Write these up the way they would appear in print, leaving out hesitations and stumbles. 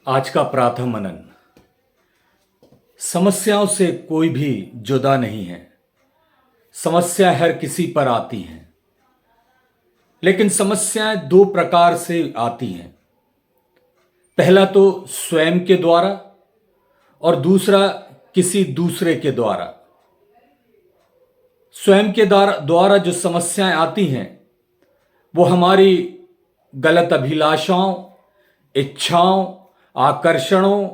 आज का प्रातः मनन। समस्याओं से कोई भी जुदा नहीं है। समस्या हर किसी पर आती हैं, लेकिन समस्याएं दो प्रकार से आती हैं। पहला तो स्वयं के द्वारा और दूसरा किसी दूसरे के द्वारा। स्वयं के द्वारा जो समस्याएं आती हैं वो हमारी गलत अभिलाषाओं, इच्छाओं, आकर्षणों,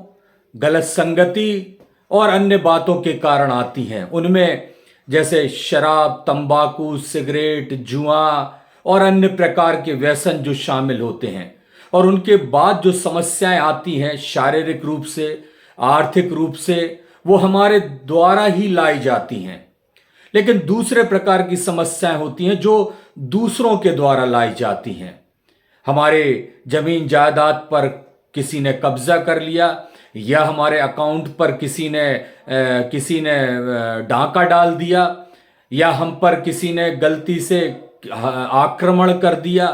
गलत संगति और अन्य बातों के कारण आती हैं। उनमें जैसे शराब, तंबाकू, सिगरेट, जुआ और अन्य प्रकार के व्यसन जो शामिल होते हैं। और उनके बाद जो समस्याएं आती हैं शारीरिक रूप से, आर्थिक रूप से, वो हमारे द्वारा ही लाई जाती हैं। लेकिन दूसरे प्रकार की समस्याएं होती हैं जो दूसरों के द्वारा लाई जाती हैं। हमारे जमीन जायदाद पर किसी ने कब्जा कर लिया, या हमारे अकाउंट पर किसी ने डाका डाल दिया, या हम पर किसी ने गलती से आक्रमण कर दिया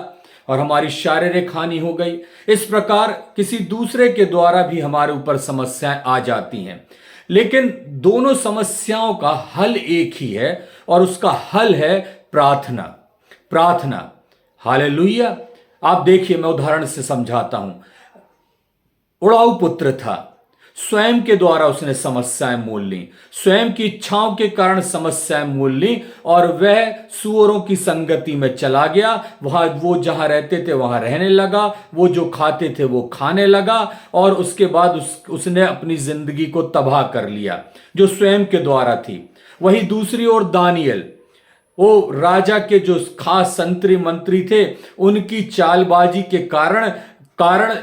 और हमारी शारीरिक हानि हो गई। इस प्रकार किसी दूसरे के द्वारा भी हमारे ऊपर समस्याएं आ जाती हैं। लेकिन दोनों समस्याओं का हल एक ही है और उसका हल है प्रार्थना। प्रार्थना। हालेलुया। आप देखिए, मैं उदाहरण से समझाता हूं। उड़ाऊ पुत्र था, स्वयं के द्वारा उसने समस्याएं मोल ली, स्वयं की इच्छाओं के कारण समस्याएं मोल ली और वह सूअरों की संगति में चला गया। वहां वो जहां रहते थे वहां रहने लगा, वो जो खाते थे वो खाने लगा और उसके बाद उसने अपनी जिंदगी को तबाह कर लिया, जो स्वयं के द्वारा थी। वही दूसरी ओर दानियल, वो राजा के जो खास संतरी मंत्री थे, उनकी चालबाजी के कारण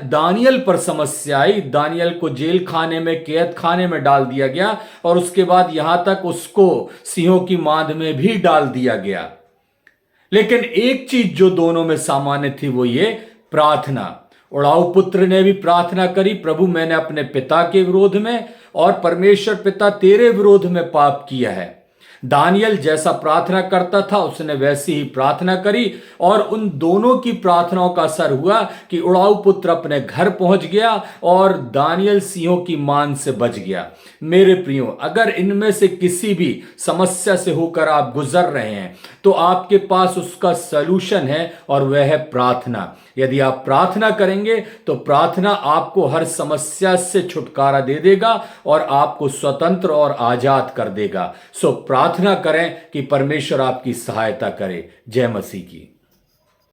दानियल पर समस्या आई। दानियल को जेल खाने में, कैद खाने में डाल दिया गया और उसके बाद यहां तक उसको सिंहों की मांद में भी डाल दिया गया। लेकिन एक चीज जो दोनों में सामान्य थी वो ये प्रार्थना। उड़ाऊ पुत्र ने भी प्रार्थना करी, प्रभु मैंने अपने पिता के विरोध में और परमेश्वर पिता तेरे विरोध में पाप किया है। दानियल जैसा प्रार्थना करता था उसने वैसी ही प्रार्थना करी और उन दोनों की प्रार्थनाओं का असर हुआ कि उड़ाऊ पुत्र अपने घर पहुंच गया और दानियल सिंहों की मान से बच गया। मेरे प्रियो, अगर इनमें से किसी भी समस्या से होकर आप गुजर रहे हैं तो आपके पास उसका सलूशन है और वह है प्रार्थना। यदि आप प्रार्थना करेंगे तो प्रार्थना आपको हर समस्या से छुटकारा दे देगा और आपको स्वतंत्र और आजाद कर देगा। सो प्रार्थना करें कि परमेश्वर आपकी सहायता करे। जय मसीह की।